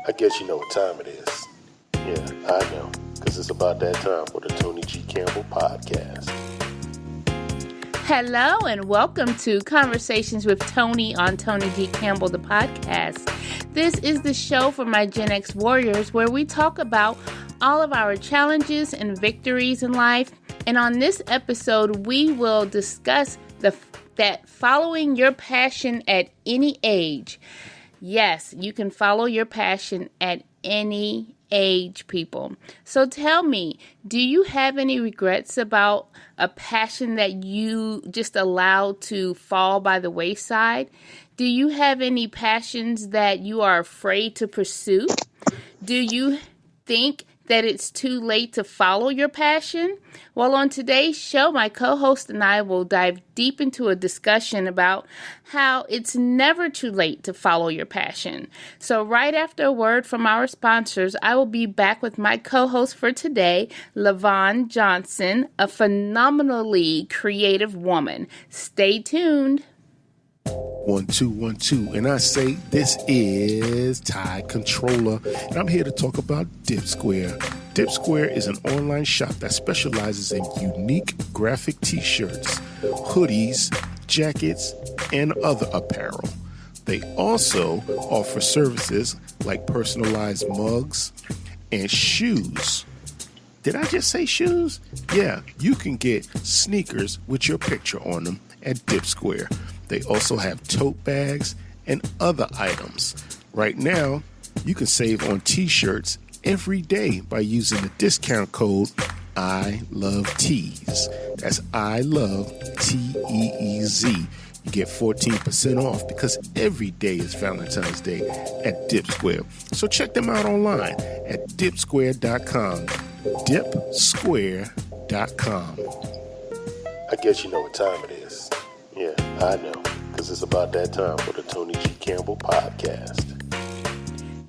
I guess you know what time it is. Yeah, I know, because it's about that time for the Toni G. Campbell podcast. Hello and welcome to Conversations with Toni on Toni G. Campbell, the podcast. This is the show for my Gen X warriors where we talk about all of our challenges and victories in life. And on this episode, we will discuss that following your passion at any age. Yes, you can follow your passion at any age, people. So tell me, do you have any regrets about a passion that you just allowed to fall by the wayside? Do you have any passions that you are afraid to pursue? Do you think that it's too late to follow your passion? Well, on today's show, my co-host and I will dive deep into a discussion about how it's never too late to follow your passion. So right after a word from our sponsors, I will be back with my co-host for today, LaVonne Johnson, a phenomenally creative woman. Stay tuned. 1, 2, 1, 2, and I say this is Tide Controller, and I'm here to talk about Dip Square. Dip Square is an online shop that specializes in unique graphic t-shirts, hoodies, jackets, and other apparel. They also offer services like personalized mugs and shoes. Did I just say shoes? Yeah, you can get sneakers with your picture on them at Dip Square. They also have tote bags and other items. Right now, you can save on t-shirts every day by using the discount code I Love Tees. That's I Love TEEZ. You get 14% off because every day is Valentine's Day at Dip Square. So check them out online at dipsquare.com. Dipsquare.com. I guess you know what time it is. Yeah, I know, because it's about that time for the Toni G. Campbell podcast.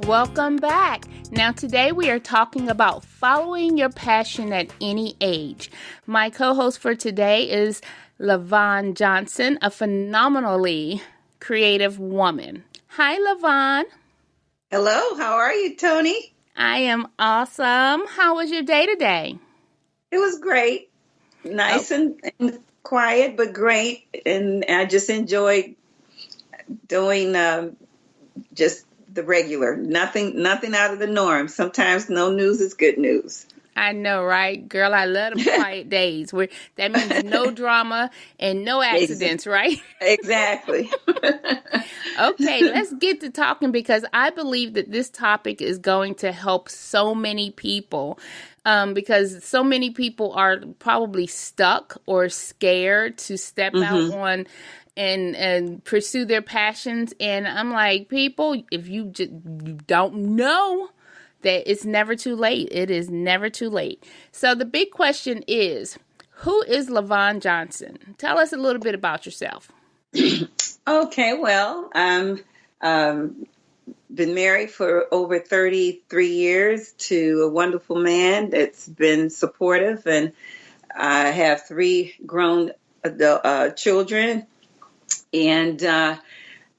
Welcome back. Now today we are talking about following your passion at any age. My co-host for today is LaVonne Johnson, a phenomenally creative woman. Hi, LaVonne. Hello, how are you, Toni? I am awesome. How was your day today? It was great. Nice and quiet, but great. And I just enjoyed doing just the regular. Nothing out of the norm. Sometimes no news is good news. I know, right? Girl, I love them quiet days where that means no drama and no accidents, right? Exactly. Okay, let's get to talking because I believe that this topic is going to help so many people. Because so many people are probably stuck or scared to step out on and pursue their passions. And I'm like, people, if you don't know that it's never too late, it is never too late. So the big question is, who is LaVonne Johnson? Tell us a little bit about yourself. Okay, well, been married for over 33 years to a wonderful man that's been supportive, and I have 3 grown adult, children, and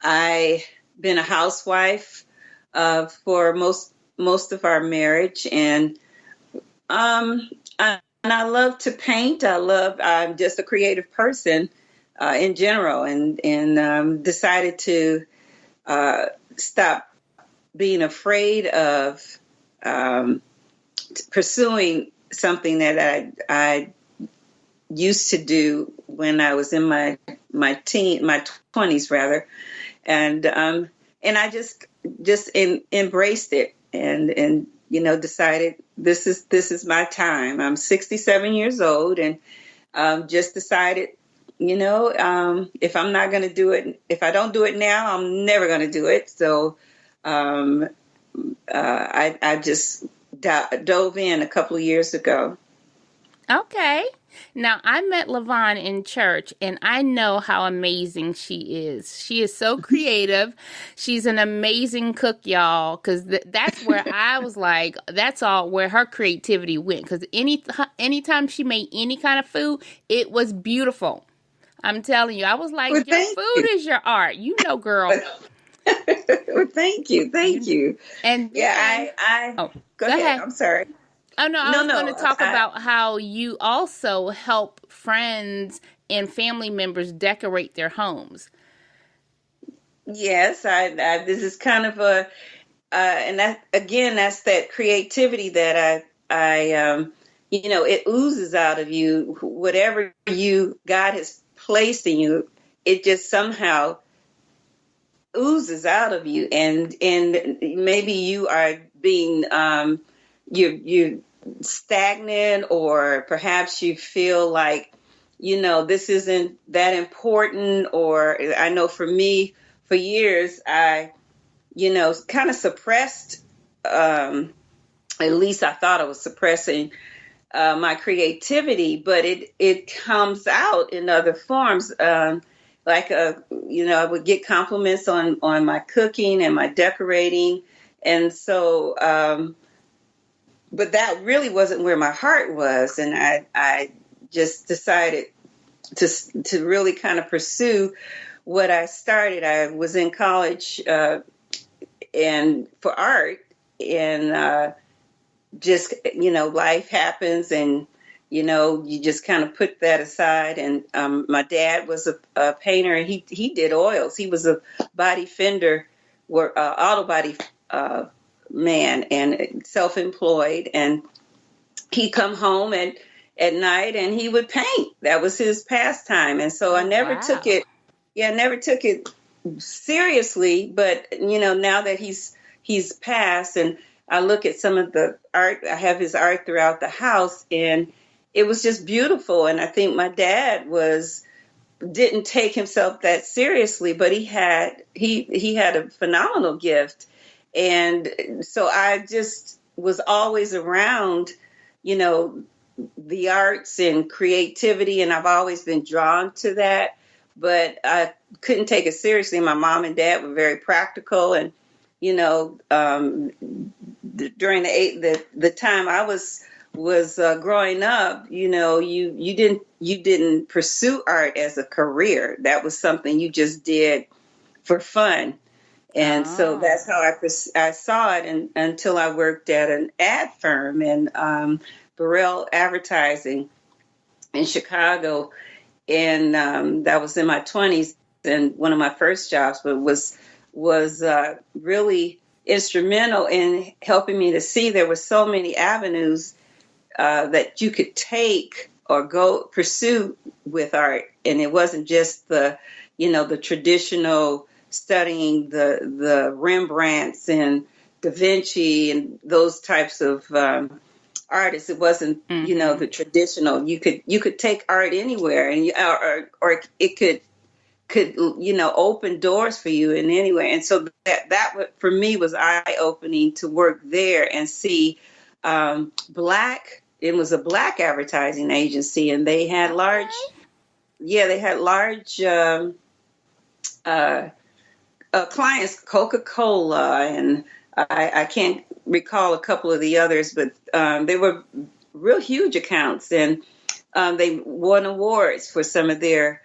I've been a housewife for most of our marriage, and I love to paint. I'm just a creative person in general, and decided to stop being afraid of pursuing something that I used to do when I was in my 20s rather, and I just embraced it and decided this is my time. I'm 67 years old and just decided, if I'm not going to do it, if I don't do it now, I'm never going to do it. So I just dove in a couple of years ago. Okay. Now, I met LaVonne in church, and I know how amazing she is. She is so creative. She's an amazing cook, y'all, because that's where I was like, that's all where her creativity went. Because anytime she made any kind of food, it was beautiful. I'm telling you, I was like, your food is your art. You know, girl. Well, thank you. Thank you. And Yeah, then, I oh, go go ahead. ahead. I'm sorry. Oh, no, I No, was going to no. talk about how you also help friends and family members decorate their homes. Yes, this is kind of a, and that again, that's that creativity that it oozes out of you. Whatever God has placed in you, it just somehow oozes out of you, and maybe you are being, you stagnant, or perhaps you feel like, this isn't that important. Or I know for me, for years, I, kind of suppressed, at least I thought I was suppressing my creativity, but it comes out in other forms. Like, I would get compliments on my cooking and my decorating. And so, but that really wasn't where my heart was. And I just decided to really kind of pursue what I started. I was in college, and for art, and just, life happens, and you just kind of put that aside. And my dad was a painter, and he did oils. He was a body fender, auto body man, and self-employed. And he'd come home at night, and he would paint. That was his pastime. And so I Oh, never took wow. it. Yeah, I never took it seriously. But now that he's passed, and I look at some of the art, I have his art throughout the house, and it was just beautiful. And I think my dad didn't take himself that seriously, but he had a phenomenal gift. And so I just was always around, the arts and creativity, and I've always been drawn to that. But I couldn't take it seriously. My mom and dad were very practical, and during the time I was growing up, you didn't pursue art as a career. That was something you just did for fun. And so Oh. that's how I saw it, until I worked at an ad firm in Burrell Advertising in Chicago. And that was in my 20s, and one of my first jobs, but was really instrumental in helping me to see there were so many avenues that you could take or go pursue with art. And it wasn't just the traditional studying the Rembrandts and Da Vinci and those types of artists. It wasn't, the traditional. You could take art anywhere, and or it could open doors for you in anywhere. And so that for me was eye opening to work there and see it was a black advertising agency, and they had large clients, Coca-Cola, and I can't recall a couple of the others, but they were real huge accounts. And they won awards for some of their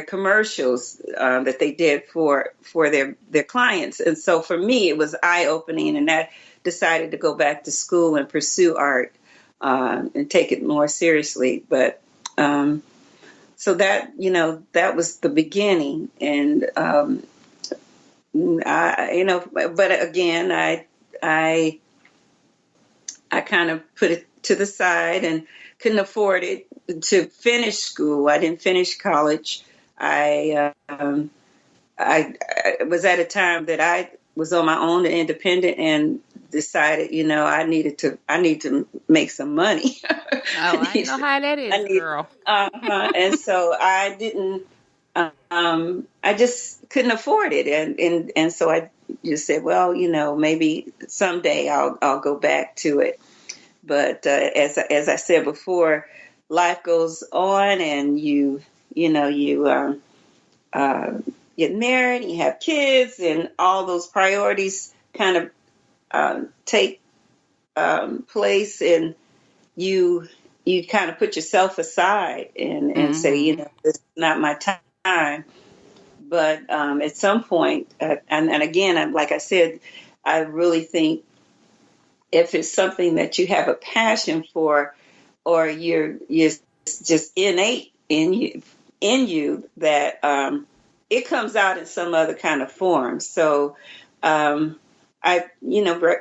commercials that they did for their clients. And so for me, it was eye-opening, and I decided to go back to school and pursue art and take it more seriously. But so that was the beginning. And but again, I kind of put it to the side and couldn't afford it to finish school. I didn't finish college. I was at a time that I was on my own and independent, and decided, I need to make some money. Oh, I know how that is, girl. And so I didn't. I just couldn't afford it, and so I just said, well, maybe someday I'll go back to it. But as I said before, life goes on, and you get married, and you have kids, and all those priorities kind of take place, and you kind of put yourself aside and say, this is not my time. But at some point, and again, like I said, I really think if it's something that you have a passion for, or you're just innate in you that it comes out in some other kind of form. So I,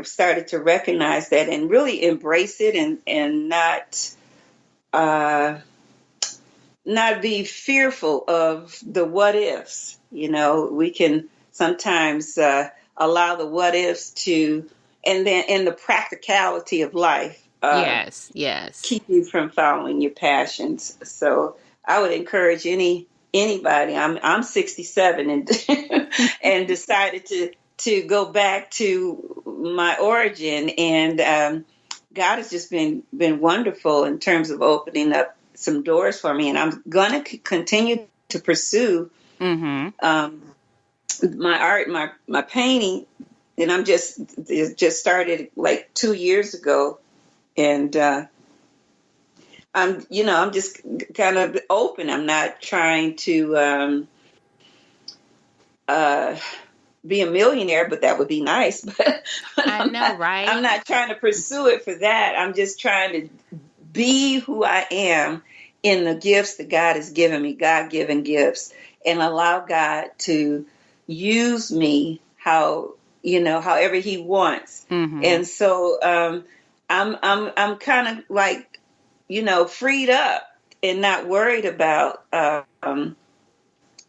started to recognize that and really embrace it, and not be fearful of the what ifs. We can sometimes allow the what ifs to, and then in the practicality of life, Yes. keep you from following your passions. So I would encourage anybody. I'm 67 and and decided to go back to my origin, and God has just been wonderful in terms of opening up some doors for me, and I'm going to continue to pursue my art, my painting, and it just started like 2 years ago, and I'm just kind of open. I'm not trying to be a millionaire, but that would be nice. But I know, right? I'm not trying to pursue it for that. I'm just trying to be who I am in the gifts that God has given me, God-given gifts, and allow God to use me however He wants. And so I'm kind of like, freed up and not worried about the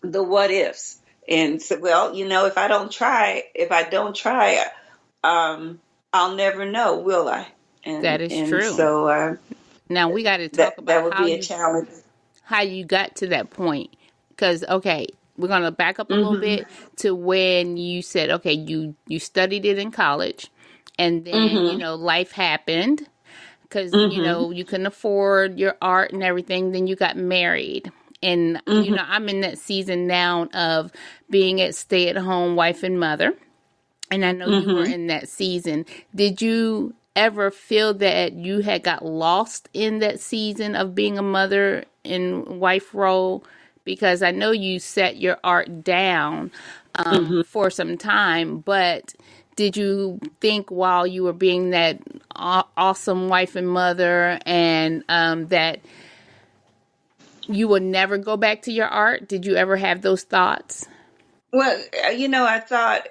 what ifs. And so, if I don't try, I'll never know, will I? That is And true. so now we got to talk that about would be a challenge. how you got to that point. Because, okay, we're going to back up a little bit to when you said, okay, you studied it in college, and then, life happened because, you couldn't afford your art and everything. Then you got married. And, I'm in that season now of being a stay-at-home wife and mother. And I know you were in that season. Did you ever feel that you had got lost in that season of being a mother and wife role? Because I know you set your art down for some time, but did you think while you were being that awesome wife and mother and that you would never go back to your art? Did you ever have those thoughts? Well, I thought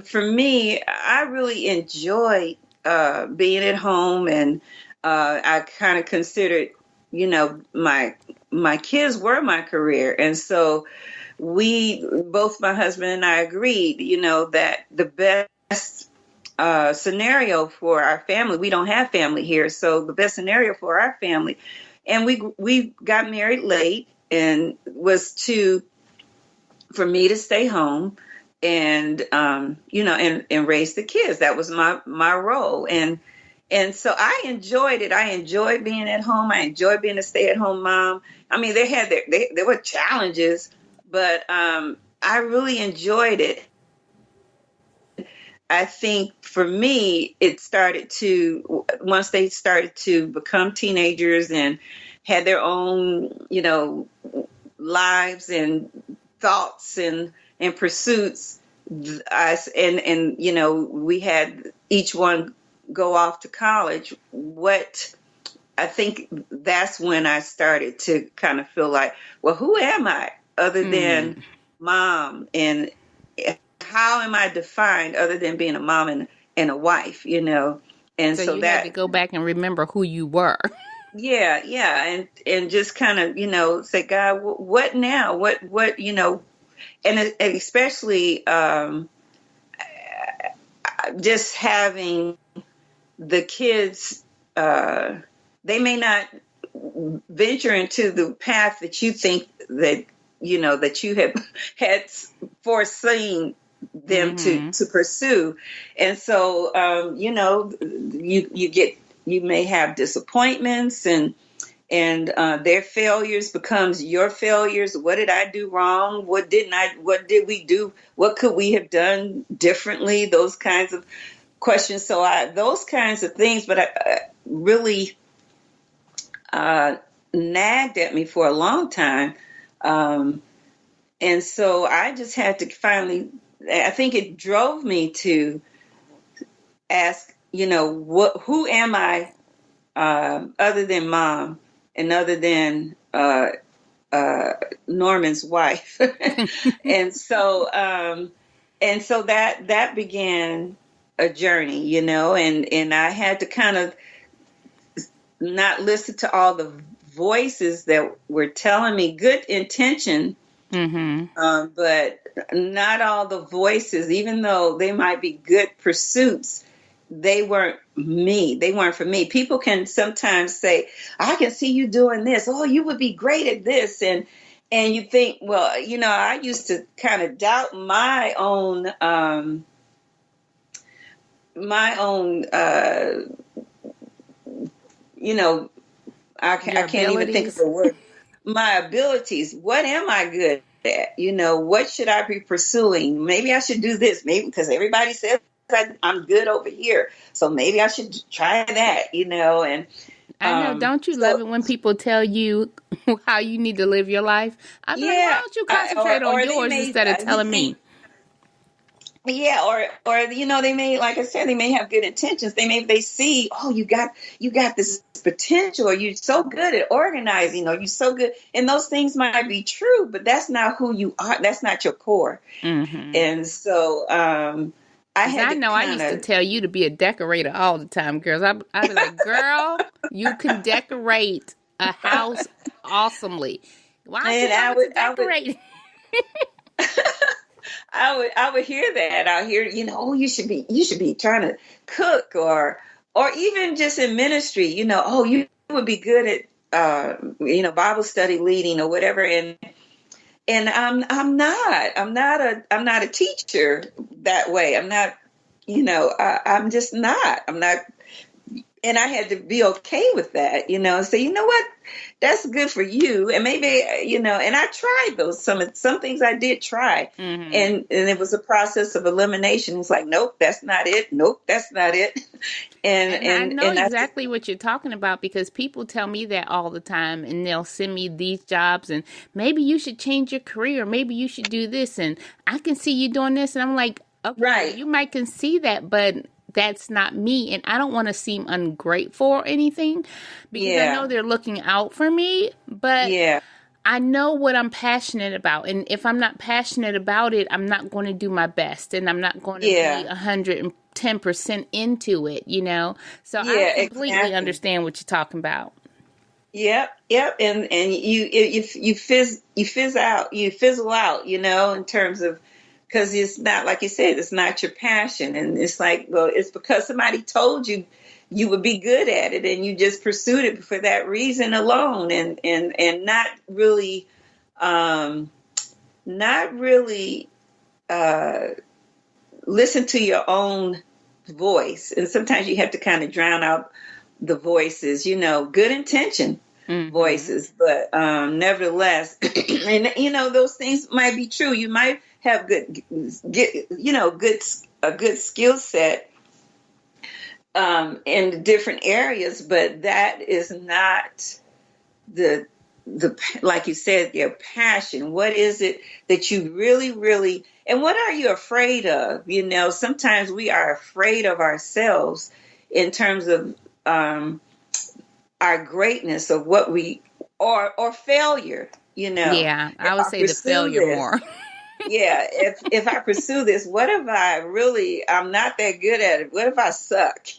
for me, I really enjoyed being at home, and I kind of considered, my kids were my career, and so both my husband and I agreed, that the best scenario for our family. We don't have family here, so the best scenario for our family, and we got married late, and was for me to stay home and and raise the kids. That was my role, and so I enjoyed it. I enjoyed being at home. I enjoyed being a stay-at-home mom. I mean, there were challenges, but I really enjoyed it. I think for me, it started to, once they started to become teenagers and had their own, lives and thoughts and pursuits, we had each one go off to college. I think that's when I started to kind of feel like, well, who am I other than mom, and how am I defined other than being a mom and a wife, And so you had to go back and remember who you were. Yeah. And just kind of, say, God, what now? What, and especially just having the kids, they may not venture into the path that you think that, that you had foreseen them to pursue. And so, you may have disappointments, and their failures becomes your failures. What did I do wrong? What did we do? What could we have done differently? Those kinds of questions. So those kinds of things, but I really nagged at me for a long time. And so I just had to finally, I think it drove me to ask, who am I, other than mom and other than Norman's wife. and so that began a journey, and I had to kind of not listen to all the voices that were telling me good intention, but not all the voices, even though they might be good pursuits, they weren't me. They weren't for me. People can sometimes say, I can see you doing this. Oh, you would be great at this. And you think, well, I used to kind of doubt my own, I can't even think of the word. My abilities. What am I good at? What should I be pursuing? Maybe I should do this. Maybe because everybody says I'm good over here, so maybe I should try that. And I know. Don't you love it when people tell you how you need to live your life? I'd be like, why don't you concentrate on yours instead of telling me? Yeah, or they may, like I said, they may have good intentions. They see, oh, you got this potential, or you're so good at organizing, or you're so good, and those things might be true, but that's not who you are. That's not your core. And so I used to tell you to be a decorator all the time, girls. I'd be like, girl, you can decorate a house awesomely. Why don't you decorate? I would hear that. I hear, you should be trying to cook, or even just in ministry, you would be good at, Bible study leading or whatever. And I'm not a teacher that way. I'm not, I'm just not. I'm not. And I had to be okay with that, say, you know what, that's good for you. And maybe, and I tried those, some things I did try. And it was a process of elimination. It's like, nope, that's not it. Nope, that's not it. And I know exactly what you're talking about, because people tell me that all the time, and they'll send me these jobs, and maybe you should change your career. Maybe you should do this. And I can see you doing this. And I'm like, okay, right. You might can see that, but that's not me. And I don't want to seem ungrateful or anything, because I know they're looking out for me, but I know what I'm passionate about. And if I'm not passionate about it, I'm not going to do my best, and I'm not going to be 110% into it, So I completely understand what you're talking about. Yep. And you fizzle out, in terms of, because it's not, like you said, it's not your passion. And it's like, well, it's because somebody told you you would be good at it, and you just pursued it for that reason alone, and not really listen to your own voice. And sometimes you have to kind of drown out the voices, good intention voices, but nevertheless, and those things might be true. You might have a good skill set in different areas, but that is not the like you said, your passion. What is it that you really, really, and what are you afraid of? Sometimes we are afraid of ourselves in terms of our greatness, of what we, or failure, Yeah, I would say the failure more. If I pursue this, what if I'm not that good at it? What if I suck?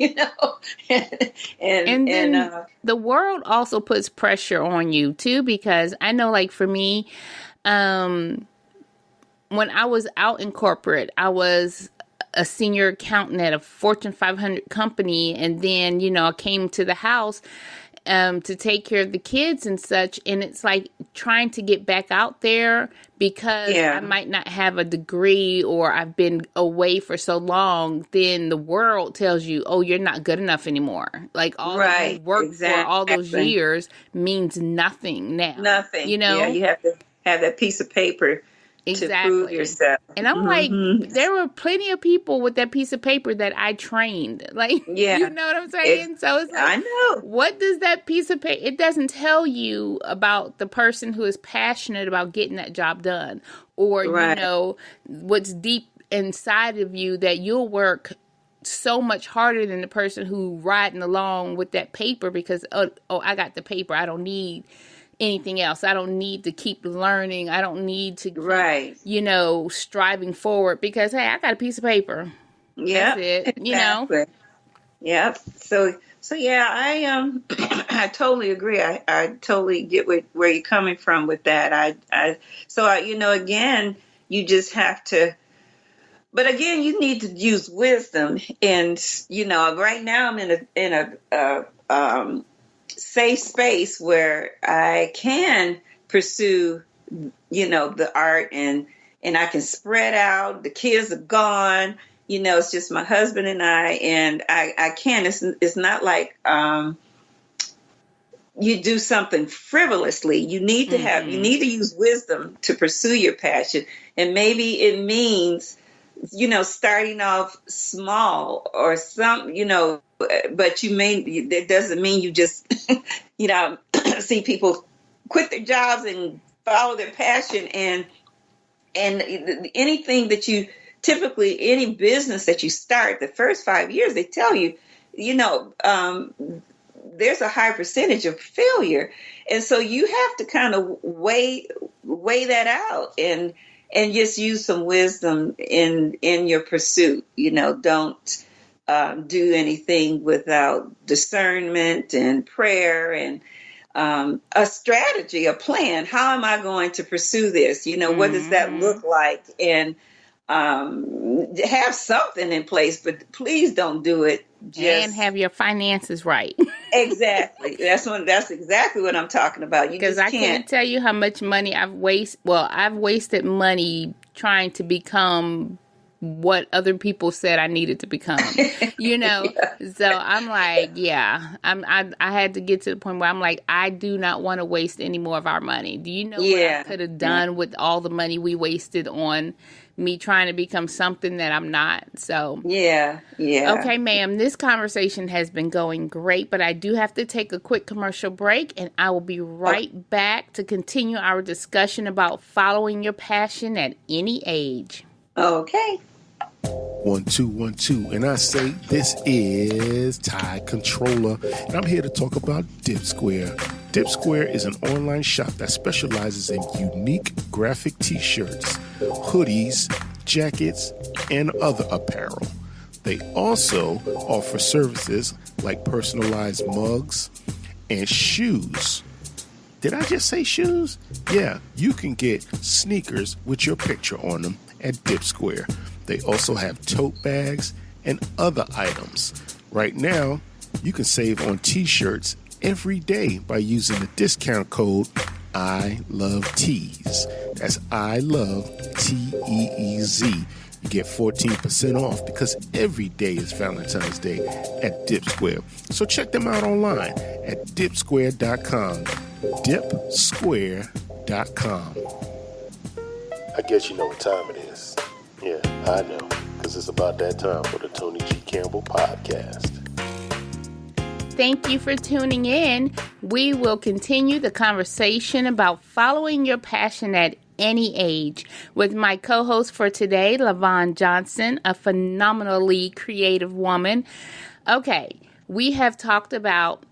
And then the world also puts pressure on you too, because I know, like for me, when I was out in corporate, I was a senior accountant at a Fortune 500 company, and then I came to the house to take care of the kids and such. And it's like trying to get back out there, because I might not have a degree, or I've been away for so long. Then the world tells you, oh, you're not good enough anymore. Like all that you worked for all those years means nothing now. Nothing. You have to have that piece of paper to prove yourself. And I'm like, there were plenty of people with that piece of paper that I trained. Like, you know what I'm saying? So it's like, I know. What does that piece of paper, it doesn't tell you about the person who is passionate about getting that job done. Or, you know, what's deep inside of you that you'll work so much harder than the person who riding along with that paper because, oh, I got the paper. I don't need anything else. I don't need to keep learning. I don't need to keep, you know, striving forward because, hey, I got a piece of paper. Yeah. That's it, exactly. you know? Yeah. So yeah, I totally agree. I totally get where you're coming from with that. You know, again, you just have to, but again, you need to use wisdom. And, you know, right now I'm in a safe space where I can pursue, you know, the art and I can spread out. The kids are gone. You know, it's just my husband and I can. It's not like you do something frivolously. You need to you need to use wisdom to pursue your passion. And maybe it means, you know, starting off small or you know, but that doesn't mean you just, you know, see people quit their jobs and follow their passion and anything that you typically, any business that you start, the first 5 years, they tell you, you know, there's a high percentage of failure. And so you have to kind of weigh that out and just use some wisdom in your pursuit. You know, don't do anything without discernment and prayer and a strategy, a plan. How am I going to pursue this? You know, what does that look like? And have something in place, but please don't do it and have your finances right. Exactly. That's exactly what I'm talking about. Because I can't tell you how much money I've wasted money trying to become what other people said I needed to become, you know? So I'm like, I had to get to the point where I'm like, I do not want to waste any more of our money. Do you know what I could have done with all the money we wasted on me trying to become something that I'm not? So yeah. Okay, ma'am, this conversation has been going great, but I do have to take a quick commercial break, and I will be right back to continue our discussion about following your passion at any age. Okay. 1 2 1 2, and I say this is Tide Controller, and I'm here to talk about Dip Square. Dip Square is an online shop that specializes in unique graphic t-shirts, hoodies, jackets, and other apparel. They also offer services like personalized mugs and shoes. Did I just say shoes? Yeah, you can get sneakers with your picture on them at Dip Square. They also have tote bags and other items. Right now, you can save on t-shirts every day by using the discount code ILOVETEES. That's ILOVETEEZ. You get 14% off because every day is Valentine's Day at Dip Square. So check them out online at dipsquare.com. Dipsquare.com. I guess you know what time it is. Yeah, I know, because it's about that time for the Toni G. Campbell podcast. Thank you for tuning in. We will continue the conversation about following your passion at any age with my co-host for today, LaVonne Johnson, a phenomenally creative woman. Okay, we have talked about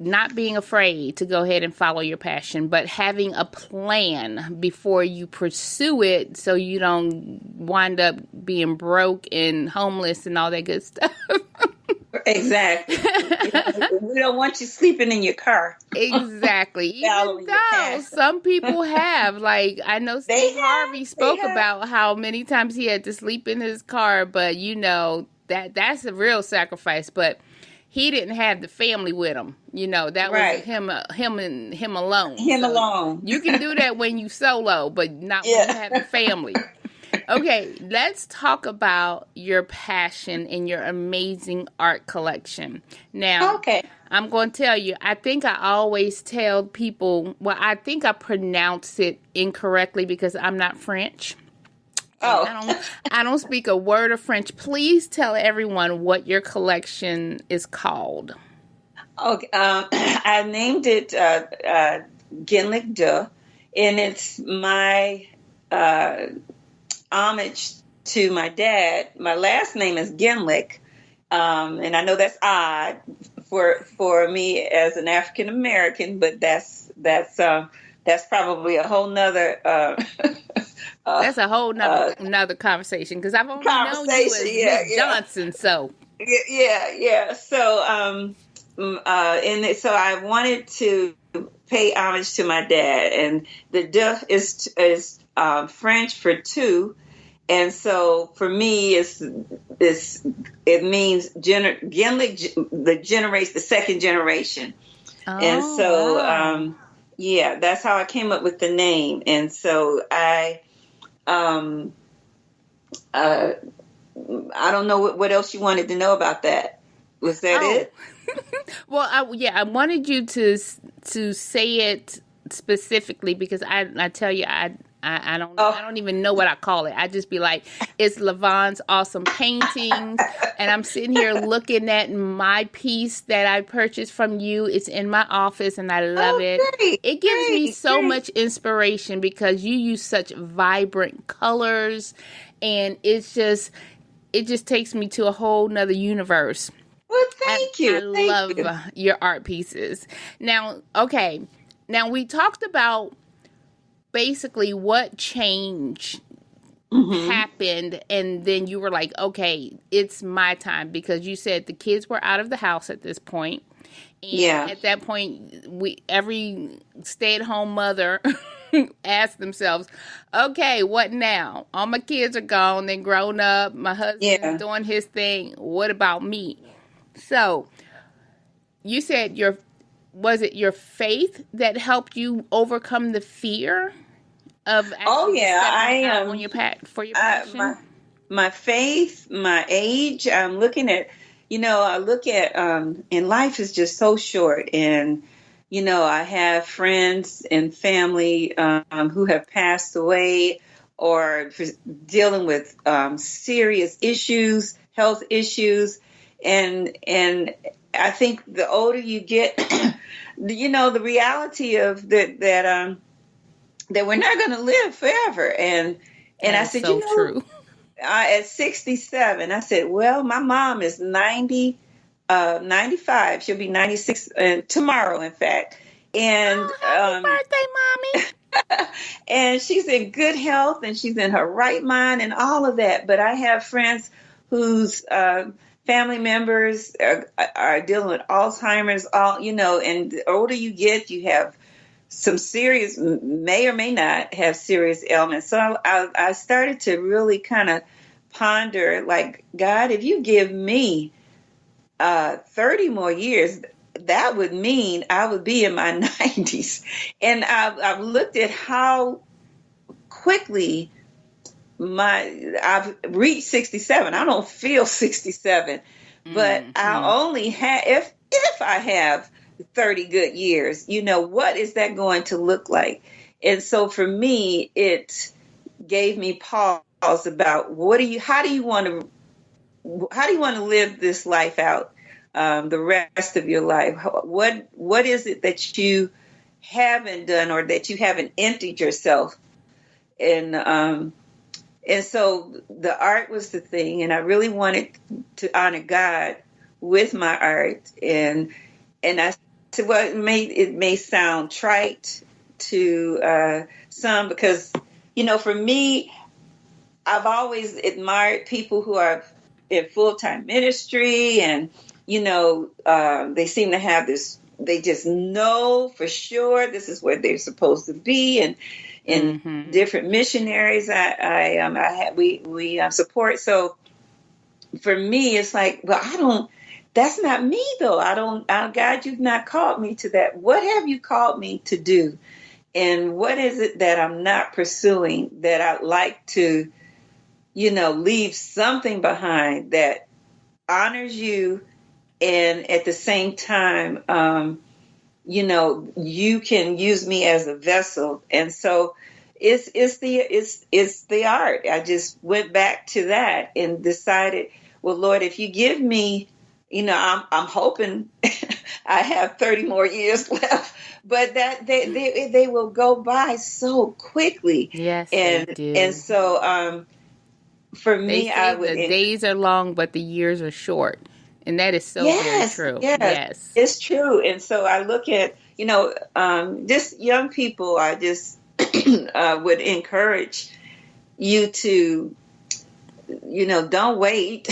not being afraid to go ahead and follow your passion, but having a plan before you pursue it so you don't wind up being broke and homeless and all that good stuff. Exactly. We don't want you sleeping in your car. Exactly. Even though some people have, like, I know Steve Harvey spoke about how many times he had to sleep in his car, but you know, that's a real sacrifice. But he didn't have the family with him. You know, that was him alone. Him alone. You can do that when you solo, but not when you have the family. Okay, let's talk about your passion and your amazing art collection. Now, Okay. I'm going to tell you, I think I always tell people, well, I think I pronounce it incorrectly because I'm not French. And Oh. I don't speak a word of French. Please tell everyone what your collection is called. Okay. I named it Ginlick Duh, and it's my homage to my dad. My last name is Ginlick, and I know that's odd for me as an African American, but that's probably a whole nother That's a whole another conversation because I've only known you as Miss Johnson. So yeah. So so I wanted to pay homage to my dad, and the "de" is French for two. And so for me, it means Ginlick, the second generation. oh, And so, wow. that's how I came up with the name. And so I don't know what else you wanted to know about that. Was that it? Well, I wanted you to say it specifically because I tell you I don't even know what I call it. I just be like, it's LaVonne's awesome paintings, and I'm sitting here looking at my piece that I purchased from you. It's in my office, and I love it. Great, It gives me so great. much inspiration because you use such vibrant colors, and it just takes me to a whole nother universe. Well, thank you. I love your art pieces. Now, okay. Now, we talked about basically what change happened, and then you were like, okay, it's my time, because you said the kids were out of the house at this point. And at that point, every stay-at-home mother asked themselves, okay, what now? All my kids are gone. They're grown up. My husband's doing his thing. What about me? So you said was it your faith that helped you overcome the fear of stepping out on for your passion? My faith, my age. I'm looking at, I look at, and life is just so short. And, I have friends and family who have passed away or dealing with serious issues, health issues. And I think the older you get, the reality of that we're not going to live forever. And I said, so true. At 67, I said, well, my mom is 95. She'll be 96 tomorrow, in fact. And happy birthday, Mommy. and she's in good health, and she's in her right mind, and all of that. But I have friends whose family members are dealing with Alzheimer's, and the older you get, you have some serious, may or may not have serious ailments. So I started to really kind of ponder, like, God, if you give me 30 more years, that would mean I would be in my 90s. And I've looked at how quickly I've reached 67. I don't feel 67, but I only have, if I have 30 good years, what is that going to look like? And so for me, it gave me pause about how do you want to live this life out, the rest of your life? What is it that you haven't done or that you haven't emptied yourself? And so the art was the thing, and I really wanted to honor God with my art. And I said, well, it may sound trite to some, because, for me, I've always admired people who are in full-time ministry, and, they seem to have this, they just know for sure this is where they're supposed to be. And different missionaries we support. So for me, it's like, well, that's not me though. God, you've not called me to that. What have you called me to do? And what is it that I'm not pursuing that I'd like to leave something behind that honors you, and at the same time, you can use me as a vessel. And so it's the art. I just went back to that and decided, well, Lord, if you give me, I'm hoping I have 30 more years left, but that they will go by so quickly. Yes, and they do. and so for me, I would. The days are long, but the years are short, and that is so very true. Yes, it's true. And so I look at just young people. I just would encourage you to don't wait.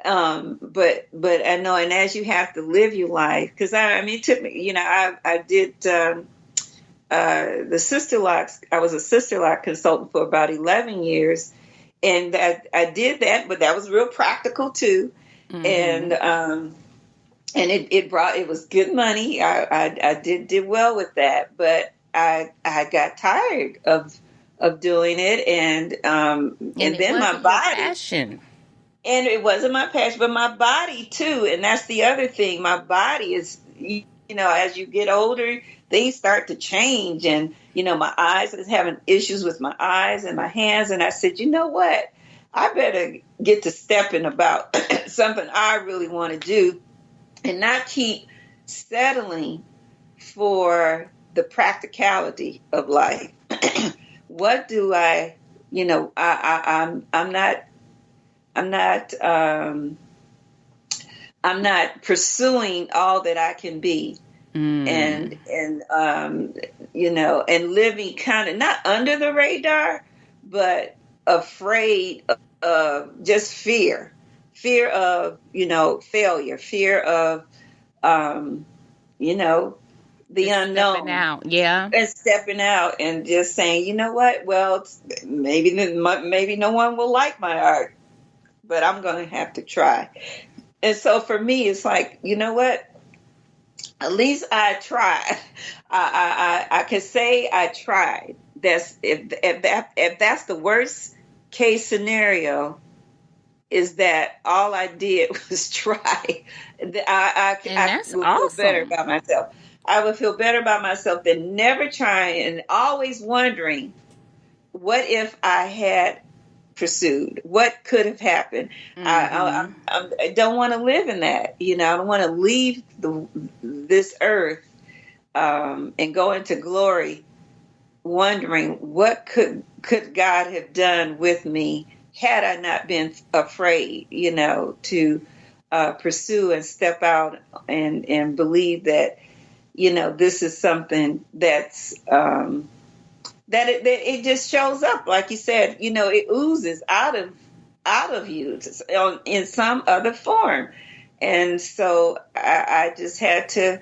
But I know, and as you have to live your life, because it took me, I did the Sister Locks. I was a Sister Lock consultant for about 11 years, and I did that, but that was real practical too. Mm-hmm. And it was good money. I did well with that, but I got tired of doing it, and then my body. Passion. And it wasn't my passion, but my body too. And that's the other thing. My body is, as you get older, things start to change. And, my eyes, I was having issues with my eyes and my hands. And I said, you know what? I better get to stepping about something I really want to do and not keep settling for the practicality of life. What do I'm not pursuing all that I can be, and living kind of not under the radar, but afraid of just fear of failure, fear of the just unknown, stepping out and just saying, you know what? Well, maybe no one will like my art, but I'm going to have to try. And so for me, it's like, you know what? At least I tried. I can say I tried. That's if that's the worst case scenario, is that all I did was try. I would feel better about myself. I would feel better about myself than never trying and always wondering, what if I had pursued? What could have happened? Mm-hmm. I don't want to live in that. I don't want to leave this earth and go into glory wondering, what could God have done with me had I not been afraid, to pursue and step out and believe that, this is something that's that it just shows up, like you said, it oozes out of you in some other form. And so I just had to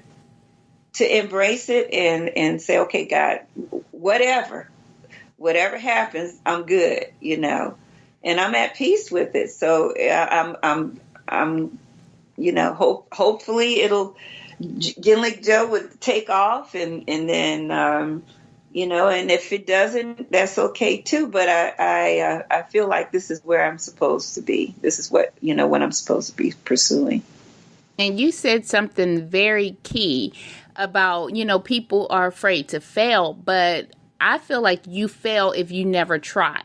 embrace it and say, okay, God, whatever happens, I'm good, and I'm at peace with it. So I'm hopefully it'll, Gimlick Joe would take off, and then and if it doesn't, that's okay too. But I feel like this is where I'm supposed to be. This is what I'm supposed to be pursuing. And you said something very key about, people are afraid to fail, but I feel like you fail if you never try.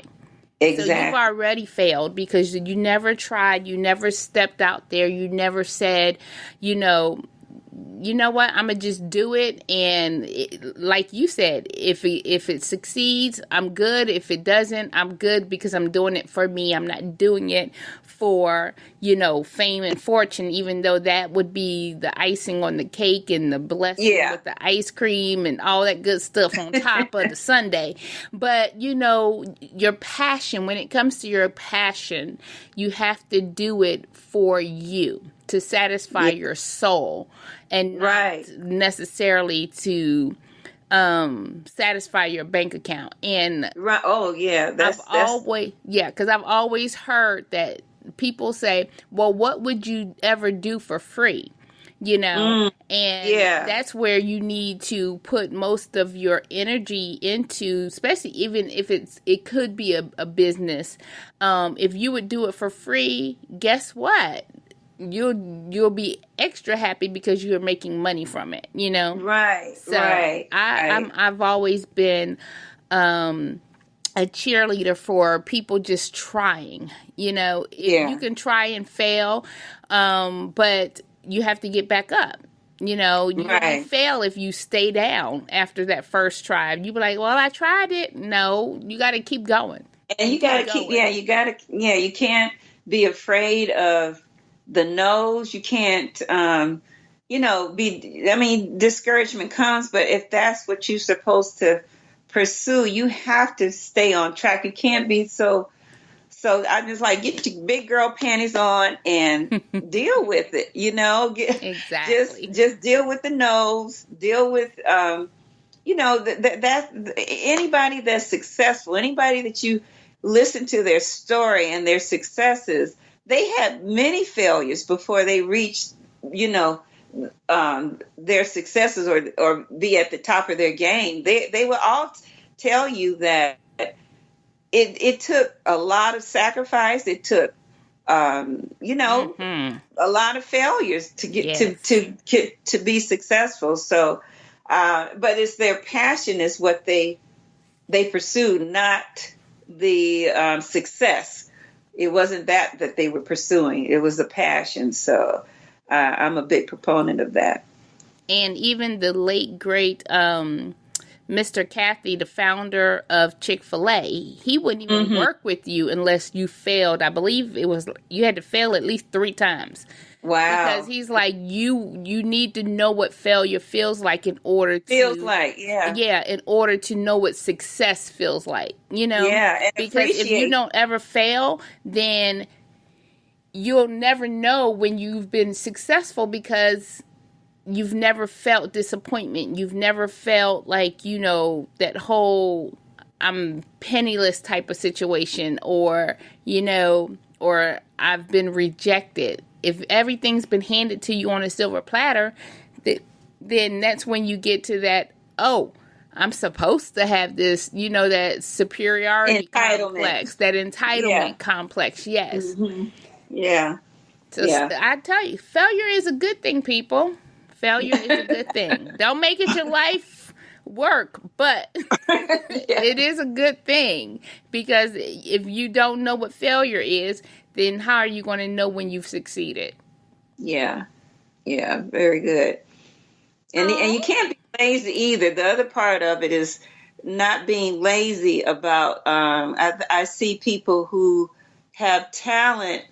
Exactly. So you've already failed because you never tried, you never stepped out there, you never said, you know what, I'm going to just do it. And like you said, if it succeeds, I'm good. If it doesn't, I'm good because I'm doing it for me. I'm not doing it for, fame and fortune, even though that would be the icing on the cake and the blessing with the ice cream and all that good stuff on top of the sundae. But, your passion, when it comes to your passion, you have to do it for you, to satisfy your soul, and not necessarily to satisfy your bank account. And because I've always heard that people say, well, what would you ever do for free? you know, and yeah. that's where you need to put most of your energy into, especially even if it could be a business. If you would do it for free, guess what? You'll be extra happy because you're making money from it, you know? Right, So right. I've always been a cheerleader for people just trying, you know. You can try and fail, but you have to get back up. You know, you won't fail if you stay down after that first try. You be like, well, I tried it. No, you got to keep going. And you got to keep, you can't be afraid of the no's. You can't, discouragement comes, but if that's what you're supposed to pursue, you have to stay on track. You can't be so I just like, get your big girl panties on and deal with it, you know. Exactly. Just deal with the no's, deal with that anybody that's successful, anybody that you listen to their story and their successes, they had many failures before they reached, their successes or be at the top of their game. They will all tell you that it took a lot of sacrifice. It took, a lot of failures to get to be successful. So, but it's their passion is what they pursued, not the success. It wasn't that they were pursuing. It was a passion. So I'm a big proponent of that. And even the late, great Mr. Cathy, the founder of Chick-fil-A, he wouldn't even work with you unless you failed. I believe you had to fail at least 3 times. Wow. Because he's like, you need to know what failure feels like in order to... in order to know what success feels like, you know? Yeah, and because if you don't ever fail, then you'll never know when you've been successful because you've never felt disappointment. You've never felt like, that whole I'm penniless type of situation or I've been rejected. If everything's been handed to you on a silver platter, then that's when you get to that, I'm supposed to have this, that superiority complex, that entitlement complex. Yes. Mm-hmm. Yeah. So I tell you, failure is a good thing, people. Failure is a good thing. Don't make it your life work, but it is a good thing because if you don't know what failure is, then how are you going to know when you've succeeded? Yeah. Yeah, very good. And you can't be lazy either. The other part of it is not being lazy about, I see people who have talent,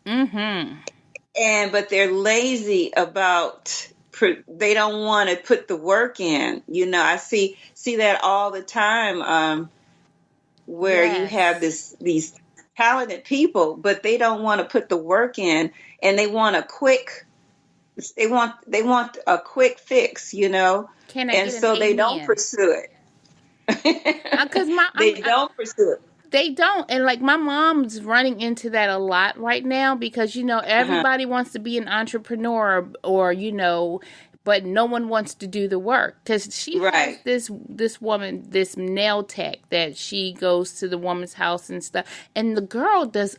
but they're lazy about, they don't want to put the work in. I see that all the time, where you have these talented people, but they don't want to put the work in, and they want a quick fix, and so they don't pursue it. Because they don't pursue it. They don't. And like my mom's running into that a lot right now because, everybody wants to be an entrepreneur or, but no one wants to do the work. Because she has this woman, this nail tech that she goes to the woman's house and stuff. And the girl does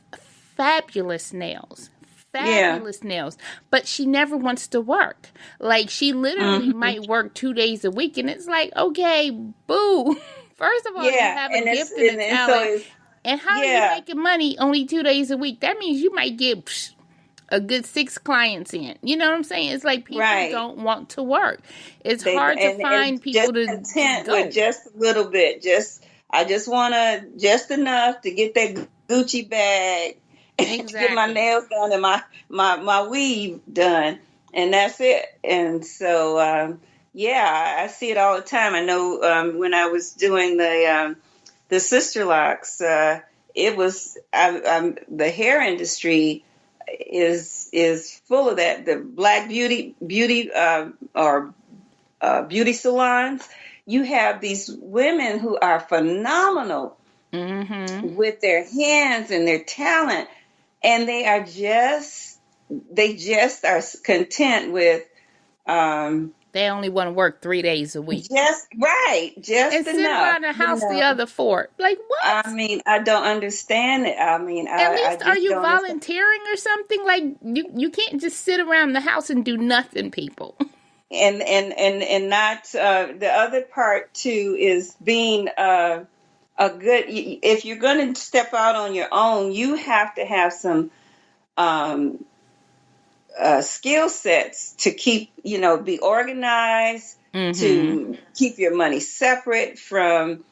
fabulous nails. Nails, but she never wants to work. Like she literally might work 2 days a week, and it's like, okay, boo. First of all, you have a gift and a talent, and how are you making money only 2 days a week? That means you might get a good 6 clients in. You know what I'm saying? It's like people don't want to work. It's hard to find people to content go. With just a little bit. I just want just enough to get that Gucci bag. To get my nails done and my weave done, and that's it. And so, I see it all the time. I know when I was doing the sister locks, it was the hair industry is full of that. The black beauty or beauty salons. You have these women who are phenomenal with their hands and their talent. And they just are content with They only want to work 3 days a week. Just and sit around the house the other 4. Like, what? I mean, I don't understand it. I mean, at least I just are you don't volunteering or something? Like, you can't just sit around the house and do nothing, people. And not the other part too is being a good. If you're going to step out on your own, you have to have some skill sets to keep, be organized, to keep your money separate from,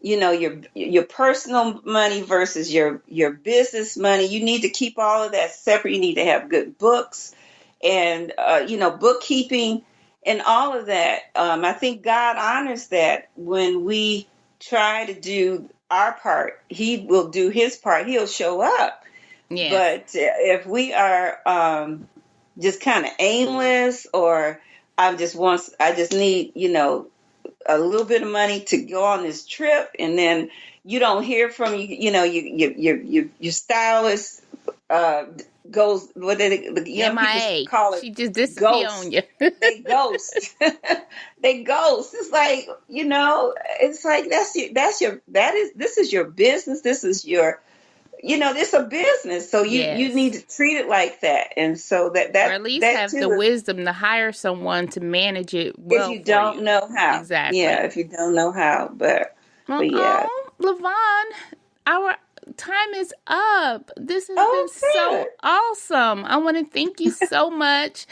your personal money versus your business money. You need to keep all of that separate. You need to have good books and, bookkeeping and all of that. I think God honors that when we try to do our part. He will do his part. He'll show up. Yes. But if we are just kind of aimless, or I just need, a little bit of money to go on this trip, and then you don't hear from your stylist goes, what did the young people call it? She just disappear on you. They ghost. They ghost. It's like, it's like this is your business. This is your, this is a business. So you need to treat it like that. And so that or at least have the wisdom to hire someone to manage it well. If you don't know how. Exactly. Yeah, if you don't know how. But yeah. LaVonne, our time is up. This has been so awesome. I want to thank you so much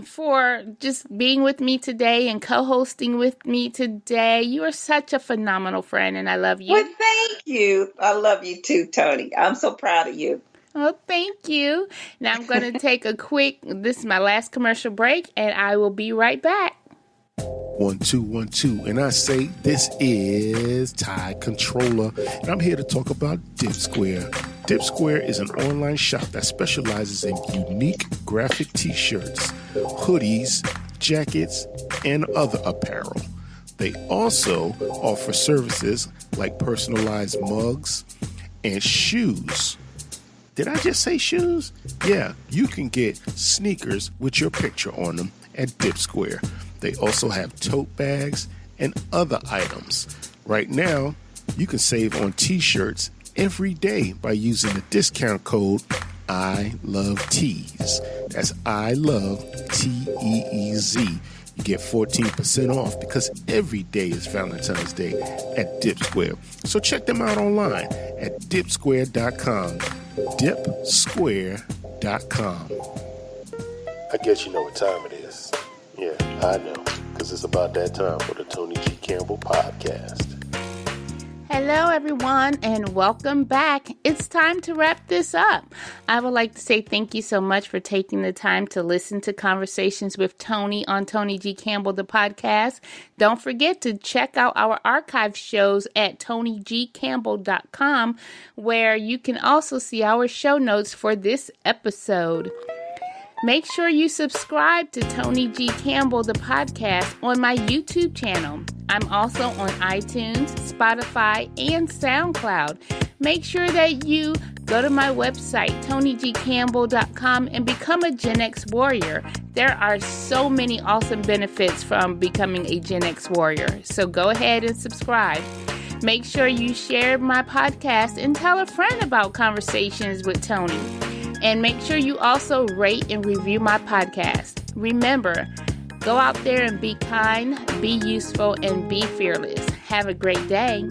for just being with me today and co-hosting with me today. You are such a phenomenal friend, and I love you. Well, thank you. I love you too, Toni. I'm so proud of you. Oh, thank you. Now I'm going to take this is my last commercial break, and I will be right back. 1 2 1 2, and I say this is Tide Controller, and I'm here to talk about Dip Square. Dip Square is an online shop that specializes in unique graphic t-shirts, hoodies, jackets, and other apparel. They also offer services like personalized mugs and shoes. Did I just say shoes? Yeah, you can get sneakers with your picture on them at Dip Square. They also have tote bags and other items. Right now, you can save on t-shirts every day by using the discount code ILOVETEES. That's ILOVETEEZ. You get 14% off because every day is Valentine's Day at Dip Square. So check them out online at dipsquare.com. Dipsquare.com. I guess you know what time it is. Yeah, I know, because it's about that time for the Toni G. Campbell podcast. Hello, everyone, and welcome back. It's time to wrap this up. I would like to say thank you so much for taking the time to listen to Conversations with Toni on Toni G. Campbell, the podcast. Don't forget to check out our archive shows at ToniGCampbell.com, where you can also see our show notes for this episode. Make sure you subscribe to Toni G. Campbell, the podcast, on my YouTube channel. I'm also on iTunes, Spotify, and SoundCloud. Make sure that you go to my website, ToniGCampbell.com, and become a Gen X warrior. There are so many awesome benefits from becoming a Gen X warrior. So go ahead and subscribe. Make sure you share my podcast and tell a friend about Conversations with Toni. And make sure you also rate and review my podcast. Remember, go out there and be kind, be useful, and be fearless. Have a great day.